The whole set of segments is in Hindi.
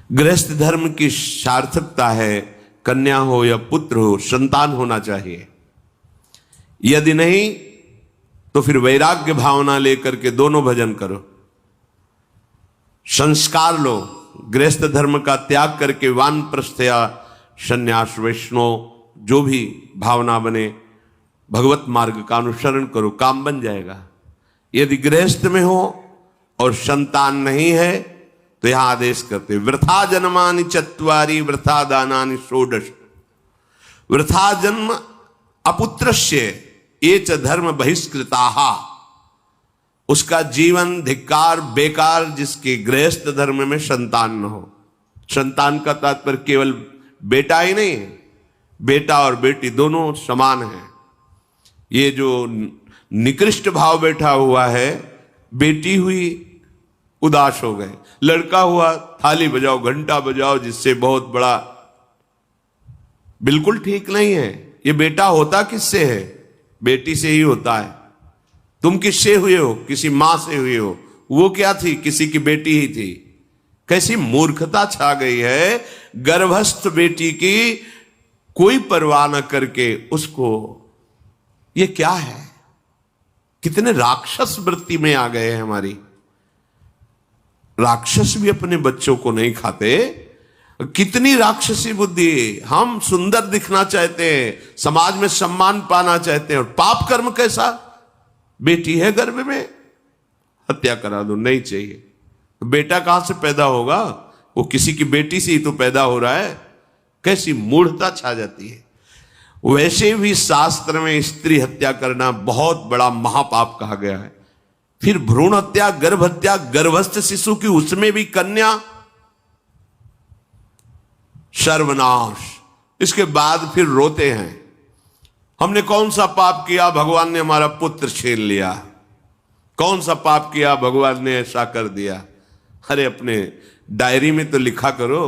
गृहस्थ धर्म की सार्थकता है कन्या हो या पुत्र हो, संतान होना चाहिए। यदि नहीं तो फिर वैराग्य भावना लेकर के दोनों भजन करो, संस्कार लो, गृहस्थ धर्म का त्याग करके वानप्रस्थ या संन्यास वैष्णव जो भी भावना बने भगवत मार्ग का अनुसरण करो, काम बन जाएगा। यदि गृहस्थ में हो और संतान नहीं है तो यहां आदेश करते वृथा जन्मानि चत्वारि वृथा दानानि षोडश। वृथा जन्म अपुत्रस्य ये च धर्म बहिष्कृताः, उसका जीवन धिक्कार बेकार जिसके गृहस्थ धर्म में संतान न हो। संतान का तात्पर्य केवल बेटा ही नहीं है, बेटा और बेटी दोनों समान हैं। ये जो निकृष्ट भाव बैठा हुआ है, बेटी हुई उदास हो गए, लड़का हुआ थाली बजाओ घंटा बजाओ, जिससे बहुत बड़ा, बिल्कुल ठीक नहीं है। ये बेटा होता किससे है? बेटी से ही होता है। तुम किससे हुए हो? किसी मां से हुए हो। वो क्या थी? किसी की बेटी ही थी। कैसी मूर्खता छा गई है, गर्भस्थ बेटी की कोई परवाह न करके उसको, ये क्या है? कितने राक्षस वृत्ति में आ गए हैं हमारी। राक्षस भी अपने बच्चों को नहीं खाते। कितनी राक्षसी बुद्धि। हम सुंदर दिखना चाहते हैं, समाज में सम्मान पाना चाहते हैं, और पाप कर्म कैसा? बेटी है गर्भ में, हत्या करा दो, नहीं चाहिए। तो बेटा कहां से पैदा होगा? वो किसी की बेटी से ही तो पैदा हो रहा है। कैसी मूढ़ता छा जाती है। वैसे भी शास्त्र में स्त्री हत्या करना बहुत बड़ा महापाप कहा गया है। फिर भ्रूण हत्या, गर्भ हत्या, गर्भस्थ शिशु की, उसमें भी कन्या, सर्वनाश। इसके बाद फिर रोते हैं, हमने कौन सा पाप किया, भगवान ने हमारा पुत्र छीन लिया। कौन सा पाप किया, भगवान ने ऐसा कर दिया। अरे अपने डायरी में तो लिखा करो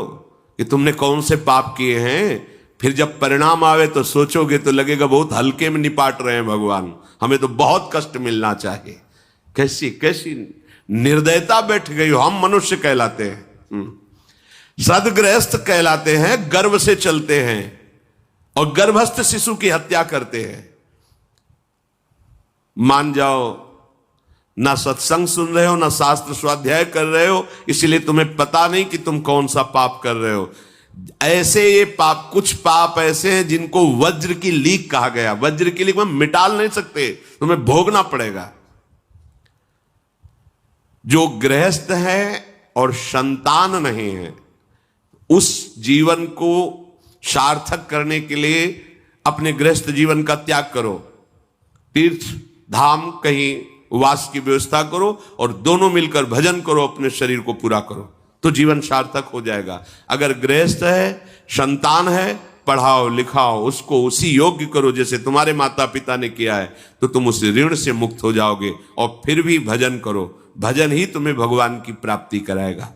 कि तुमने कौन से पाप किए हैं। फिर जब परिणाम आवे तो सोचोगे तो लगेगा बहुत हल्के में निपाट रहे हैं भगवान, हमें तो बहुत कष्ट मिलना चाहिए। कैसी कैसी निर्दयता बैठ गई हो। हम मनुष्य कहलाते हैं, सदगृहस्थ कहलाते हैं, गर्भ से चलते हैं और गर्भस्थ शिशु की हत्या करते हैं। मान जाओ, ना सत्संग सुन रहे हो, ना शास्त्र स्वाध्याय कर रहे हो, इसलिए तुम्हें पता नहीं कि तुम कौन सा पाप कर रहे हो। ऐसे ये पाप, कुछ पाप ऐसे हैं जिनको वज्र की लीक कहा गया। वज्र की लीक में मिटाल नहीं सकते, तुम्हें भोगना पड़ेगा। जो गृहस्थ है और संतान नहीं है, उस जीवन को सार्थक करने के लिए अपने गृहस्थ जीवन का त्याग करो, तीर्थ धाम कहीं वास की व्यवस्था करो और दोनों मिलकर भजन करो, अपने शरीर को पूरा करो, तो जीवन सार्थक हो जाएगा। अगर गृहस्थ है, संतान है, पढ़ाओ लिखाओ, उसको उसी योग्य करो जैसे तुम्हारे माता पिता ने किया है, तो तुम उस ऋण से मुक्त हो जाओगे। और फिर भी भजन करो, भजन ही तुम्हें भगवान की प्राप्ति कराएगा।